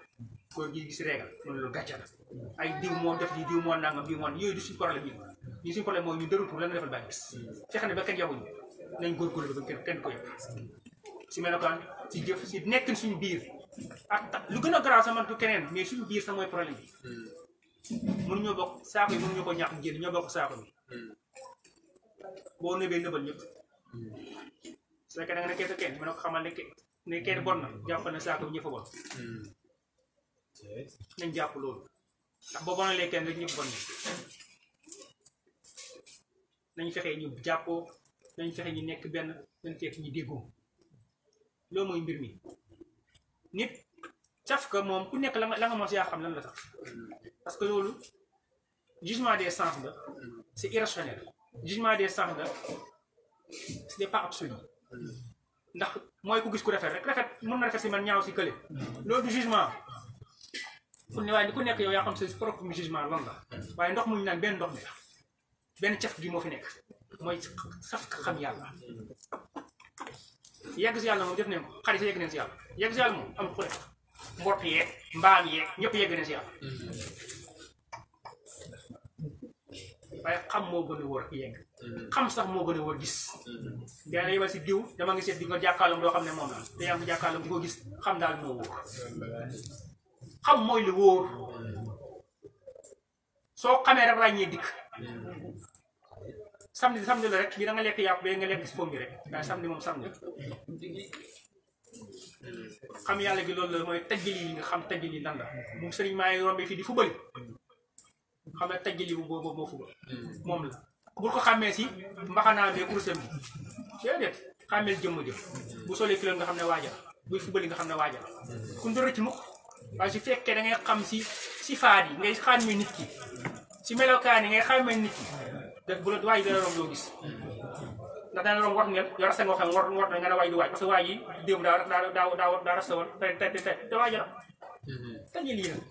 góor gis réegal mu ne loolu gàcce la ay diw moo def di diw moo nangam diw moo yooyu du suñu problème yi ñu suñu problème mooy ñu dërëtu lan la defal bàyyi gis fexe ne ba kenn yabuñu nañ góorgóorlu ba kenn ko yëpp si melokaan si jëf si nekkin suñu biir ak lu gën a garaaw sa man du keneen mais suñu biir sax mooy problème bi mënuñoo bokk saako yi mënuñu ko ñàkk génn ñoo bokk saako bi boo nëbee nëbal ñëpp su fekkee da nga nekkee sa kenn mën na ko xamal ne kenn bon na jàppal ne saako bi ñëpp a bon nañ jàpp loolu ndax boo bonalee kenn rek ñëpp bon nañ fexe ñu jàppoo nañ fexe ñu nekk benn nañ fekk ñu déggoo loolu mooy mbir mi nit saf ka moom ku nekk la nga mos yaa xam lan la sax parce que loolu jugement des sens la c'est irrationnel jugement des sens la ce n'est pas absolu ndax mooy ku gis ku rafet rek rafet mën na rafet si man ñaaw si kële loolu du jugement ku ne waaye ku nekk yow yaa xam sa propre jugement lan la waaye ndox mu ñu naan benn ndox mi la benn caf gi moo fi nekk mooy saf ka xam yàlla yegg si yàlla moom def nañ ko xarit sa yegg neen si yàlla yegg si yàlla moom am ku def mbott yeeg mbaam yeeg ñëpp yegg neen si yàlla waaye xam moo gën a wóor ak yegg xam sax moo gën a wóor gis dana yebal si diw dama ngi seet di nga jàkkaarloom doo xam ne moom la te yaa ngi jàkkaarloom di ko gis xam daal moo wóor xam mooy lu wóor soo xamee rek ràññee dikk samedi la rek bi da nga lekk yàpp ba nga lekk si foom bi rek waaye samedi moom samedi xam yàlla gi loolu la mooy tajjali yi nga xam tajjali lan la moom sëriñ maa ngi rombee fii di fu bëri xam ne tajjali bu boobu moo fu moom la bul ko xàmmee si mbaxanaa bee kursam bi déedéet xàmmeel jëmm jëm bu solee kilo nga xam ne waajal buy fu bëri nga xam ne waajal kun do rëcc mukk waaye su fekkee da ngay xam si faat yi ngay xàmmee nit ki si melokaan yi ngay xàmmee nit ki def bu la waay dana romb doo gis ndax dana romb war ngeen yow rasta nga xam war na nga ne waay du waay parce que waay yi démb daa rasta woon te waajal tajjali yi nag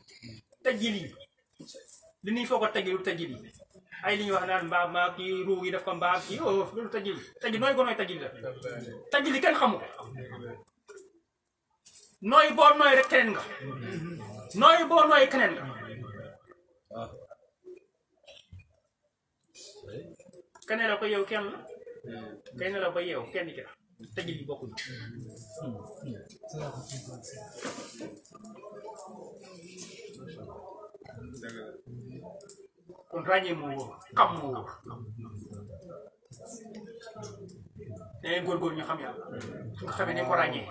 tajjali yi li ñuy foog a tajjali ay li ñuy wax naan mbaam maa kii ruu yi daf ko mbaam kii oh loolu tajjali nooy ko nooy tajjali la tajjali kenn xamu nooy boo nooy rek keneen nga nooy boo nooy keneen nga keneen la ko yow kenn la keneen la ko yow kenn ki la tajjali bokkuñu kon ràññee moo wóor xam moo wóor dañuy góorgóor ñu xam yàlla su ko xamee dañ ko ràññee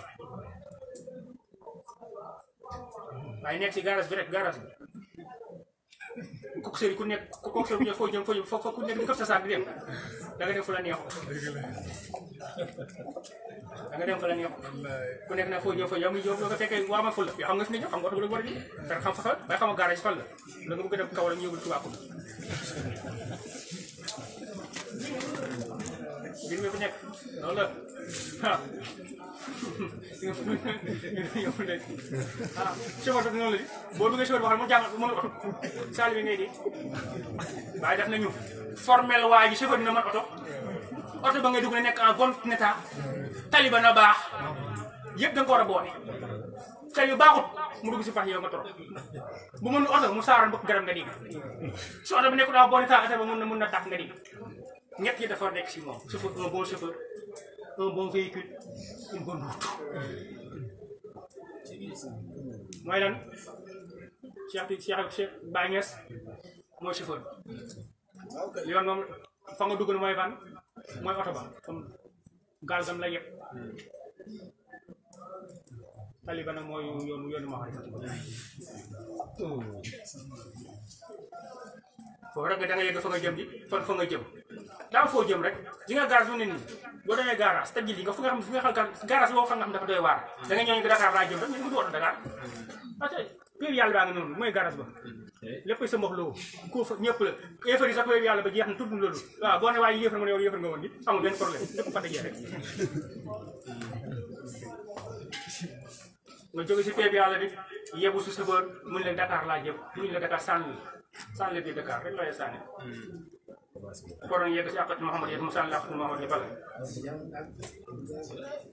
waaye nekk si garage bi rek garage bi kooku sëriñ ku nekk kooku sëriñ foo jëm foo ku nekk di këf sa saak di dem da nga dem fu la neexu da nga dem fa la neexu ku nekk na foo jëm yow mi nga fekkee waa ma ful la yoo xam nga fi nga ñëw xam nga oto bu la war a ji danga xam fa fa waaye xam nga garage fan la da nga bëgg a dem kaw la ñu yóbbul tubaab mbir mi fi nekk loolu la ah chauffeur bi noonu la di boo duggee chauffeur boo xam ne mu jàng mënul oto saal bi ngay di waaye def nañu formel waa ji chauffeur dina mën oto ba ngay dugg ne nekk en bon état tali ba na baax yëpp da nga ko war a boole tali bi baaxut mu dugg si pax yow nga trop bu mën oto mu saaroon bëgg garam nga dig su oto bi nekkul en bon état ba mën na tàkk nga dig ñett yi dafa nekk si moom chauffeur un bon chauffeur un bon véhicule une bonne route mooy lan Cheikh Baye Niass mooy chauffeur bi yoon moom fa nga dugg mooy fan mooy oto ba comme gaal gam la yëpp taliba nag mooy yoonu ma foofu rek da nga yegg fa nga jëm ji fa nga jëm daa foo jëm rek di nga garage mu ne nii boo demee garage tajjil yi nga fu nga xam garage boo xam dafa doy waar da nga ñëw Dakar laa jëm rek ñu ngi doon Dakar parce que péew yàlla baa nga noonu mooy garage ba lépp sa mbox loo ko fa ñëpp la yéefar yi sax péew yàlla ba jeex na tudd loolu waaw boo ne waaye yéefar nga ne yow yéefar nga woon di amul benn problème lépp fa dajee rek nga jóge si péew yàlla bi yebu su chauffeur mun leen Dakar laa jëm mun la Dakar sànni bi Dakar rek lay sànni koroon yegg si àqat Mouhamad yegg mu sànni àqat Mouhamad yi bala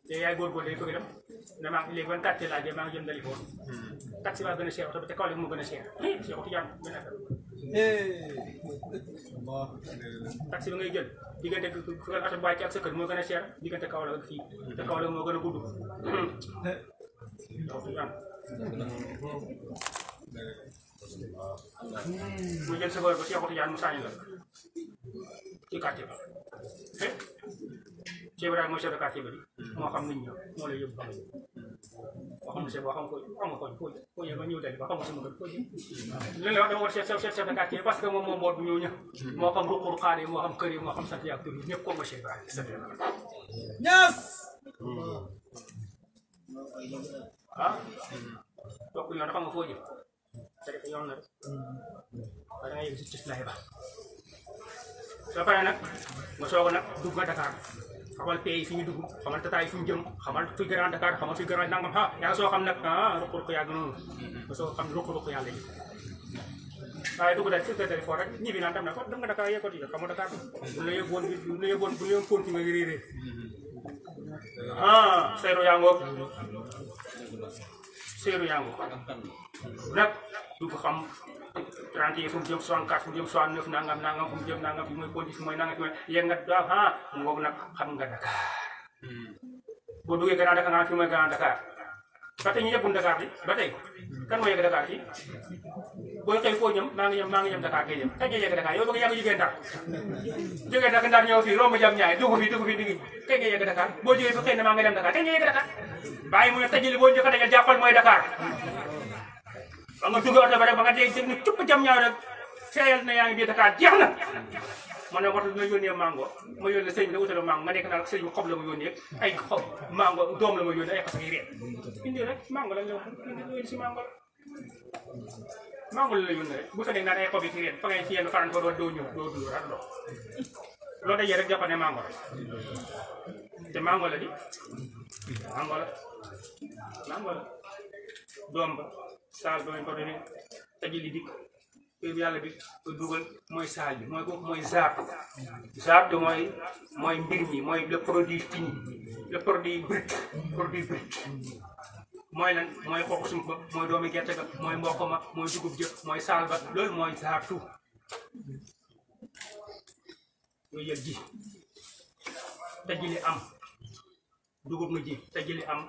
te yaay góorgóorlu day bëgg dem damaa léegi ban quartier laa jëm maa ngi jëm dali foofu taxi baa gën a cher oto bi te kaw léegi moo gën a cher Cheikh Tidiane benn affaire taxi bi ngay jël diggante fu nga oto bu wàcc ak sa kër moo gën a cher diggante kaw la ak fii te kaw la moo gën a gudd mu jël sa bër ba Cheikh Tidiane mu sànni la ci quartier ba Cheikh Ibrahima mooy chef de quartier ba di moo xam nit ñi moo lay yóbbu boo xam monsieur boo xam ko xam nga foo ñëw ba ñëw dali ba xam nga sama kër foo jëm li la wax dama war chef de quartier parce que moom moo mboot bu ñëw ñëpp moo xam ruqur xaar yi moo xam kër yi moo xam sant yi ak tur yi ñëpp ko nga Cheikh Ibrahima ñaas ah toog yoon xam nga foo jëm te yoon na rek waaye da ngay yëg si cislaay ba soo paree nag nga soog a nag dugg nga Dakar xamal pay fi ñu dugg xamal tataay fi ñu jëm xamal fi Grand Dakar xamal fi Grand nangam yaa soo xam nag ruq-ruq yàgg noonu nga soo xam ruq-ruq yàlla yi waaye dugg daal si foo rek ñi bi naan dem na ko dem nga Dakar yeggoon yi xamal Dakar bu la yóbboon continuer réeré seeru yaa ngoog nag du ko xam 30 yi fu mu jëm 64 fu mu jëm 69 nangam fu mu jëm nangam fi mooy ponti fi mooy nangam fi mooy yéen nga daaw ngoog nag xam nga Dakar boo duggee Grand Dakar nga fi mooy Grand Dakar ba tey ñu yeggul Dakar bi ba tey kan moo yegg Dakar fii booy xëy foo ñëm maa ngi ñëm Dakar ngay jëm kañ ngay yegg Dakar yow bëgg yàgg jógee Ndar ñëw fii romb jam ñaay dugg fi kañ ngay yegg Dakar boo jógee fi xëy na maa ngi dem Dakar kañ ngay yegg Dakar bàyyi mu ne tajali boo njëkk a dajal jàppal mooy Dakar ba nga dugg oto ba rek ba nga dégg ni cupp jam ñaay rek seeyal na yaa ngi biir Dakar jeex na ma ne waxtu bi ma yónnee mango ma yónnee sëñ bi da utale mango nga nekk naa sëñ bi xob la ma yónnee ay xob mango doom la ma yónnee ay xas yi reen indi rek mango lañ la wax indi si mango la mango la yónnee rek bu fa nekk naan ay xob yi ci reen fa ngay ci yenn faran ko doo ñëw doo dul rek doo loo dajee rek jàpp ne mango la te mango la di mango la doom ba saal ba ko defee taji li dikk yàlla bi ko dugal mooy saal bi mooy kooku mooy zaat mooy mbir mi mooy le produit fini le produit brut mooy lan mooy xoox sumpa mooy doomi gerte ga mooy mboq ma mooy dugub jë mooy saal ba loolu mooy zaatu yooyu yëg ji tajili am dugub nga ji tajili am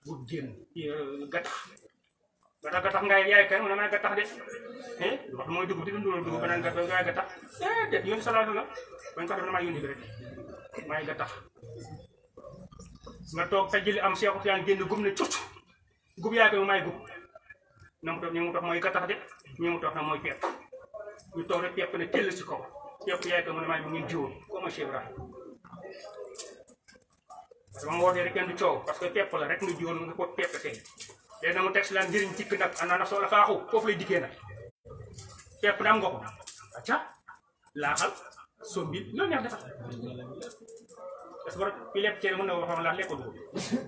bu génn gattax ngay yaay kay mu ne may gattax de wax mooy dugub di dundul dugub beneen gaay gattax déedéet yónni salaatu la bañ ko def damaa yónni bi rek may gattax nga toog sa jëli am Cheikh Tidiane génn gub ne cucc gub yaay koy may gub na mu toog ñu mu toog mooy gattax de ñu mu toog na mooy pepp ñu toog rek pepp ne tell si kaw pepp yaay koy mu ne may mu ngeen jiwoon ko ma Cheikh Ibrahima parce que ma wootee rek kenn du coow parce que pepp la rek nga jiwoon nga ko pepp seen léegi nag mu teg si laan njëriñ cikk nag ana na soxla faaxu foofu lay dikkee nag pepp na am nga ko acca laaxal sombi loolu neex defal parce que fi lépp cere mën na waxoon laax lekko dugub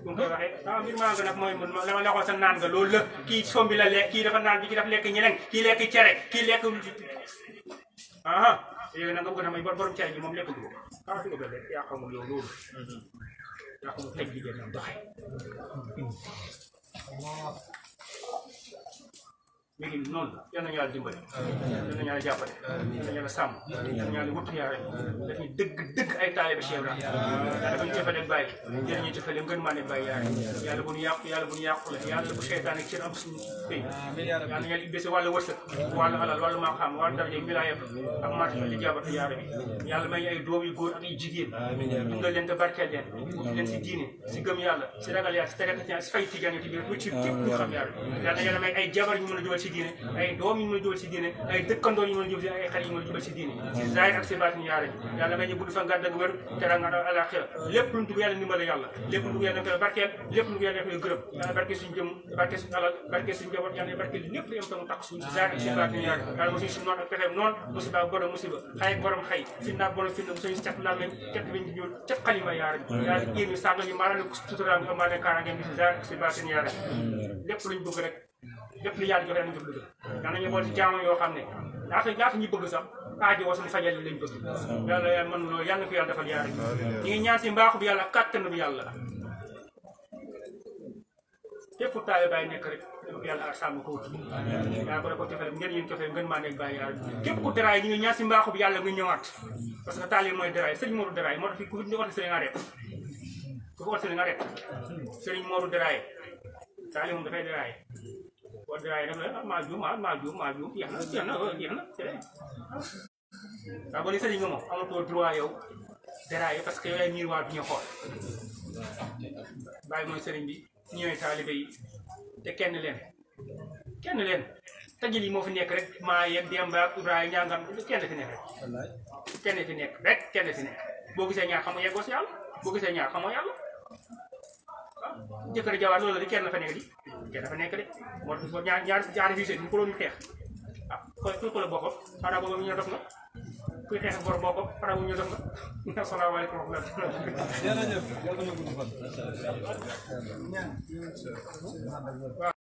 bu mu koy waxee mbir maa nga nag mooy la ma waxoon sa naan nga loolu la kii sombi la lekk kii dafa naan bi kii dafa lekk ñeneen kii lekk cere kii lekk léegi nag nga bëgg na may borom cere ji moom lekk dugub fi nga bëgg yaa xamul yow loolu yaa xamul teg bi dem doxee léegi noonu la yal nañu yàlla dimbali yal nañu yàlla jàppale yal nañu yàlla sàmm yal nañu yàlla wuttu yaare daf ñu dëgg ay taalibe Cheikh Ibra dafa ñu jëfale bàyyi jël ñu jëfale ngën maa ne bàyyi yaare yàlla bu ñu yàqu la yàlla bu seytaane ak seen am suñu tey yal nañu yàlla ibbee si wàllu wërsëg wàllu alal wàllu maa-xam wàllu daraja wilaaya ak martaba li jaabatu yaare bi yàlla may ay doom yu góor ak ay jigéen dundal leen te barkeel leen wuti leen si diine si gëm yàlla si ragal yàlla si tegal si fay tijaan yi biir ci képp ñu xam yaare yàlla yàlla may ay jabar ñu mën a jubal si diine ay doom yu mën a jubal si diine ay dëkkandoo yu mën a jubal si ay xarit yu mën a jubal si diine si zaahir ak si baatin yaare yàlla may ñu gudd fa ngàdd ak wér teranga alaxira lépp lu dugg yàlla ndimbal yàlla lépp lu dugg yàlla koy barkeel lépp lu dugg yàlla koy gërëm yàlla barke suñu jëm barke suñu alal barke suñu njaboot yàlla barke lépp lu yem tamu tax suñu si zaahir ak si baatin yaare yàlla mosuñu si noon ak pexeem noon musiba borom musiba xay ak borom xay finnaak borom finna mosuñu si cat làmmeñ cat bi ñu ñuul cat xalima yaare yàlla yéen ñu sàngal ñu maanaam suturaa ñu amaale kaaraange bi si zaahir ak si baatin yaare lépp luñ bëgg rek lépp lu yàlla joxe nañu jëf lu dëgg yàlla nañu bool ci jaamu yoo xam ne ñaata ñu bëgg sax aajo woo suñu fajal lañ bëgg yàlla yàlla mën loolu yàlla na ko yàlla defal yaare ñu ngi ñaan si mbaaxu bi yàlla kàttanu bi yàlla képp taale bàyyi nekk rek yàlla ak sàmm ko wut yàlla ko da ko cofee ngeen yéen cofee ngeen maa nekk bàyyi yaare képp ku daraay ñu ngi ñaan si mbaaxu bi yàlla nga ñëwaat parce que taale mooy daraay sëriñ Modou daraay moo tax fi ku fi wax sëriñ arrêt ku fi wax sëriñ arrêt sëriñ Modou daraay taale moom dafay daraay boo daraay nag la maa juum jeex na waaw boo nee sëriñ nga moom amatoo droit yow daraay parce que yow yaay miir waa bi ñu xool bàyyi mooy sëriñ bi ñëwee taalibe yi te kenn leen tajil yi moo fi nekk rek maa yeeg Demba ak Ibrahima ñaangam kenn fi nekk rek boo gisee ñaar xamoo yeggoo si yàlla boo gisee ñaar xamoo yàlla jëkkër jawaar loolu di kenn fa nekk de moo tax ñaari fii seen ñu ko doon xeex kuy ko la bokkam xanaa boobu ñu def nga kuy xeex ak bor bokkam xanaa boobu ñu def nga asalaamaaleykum wa rahmatulah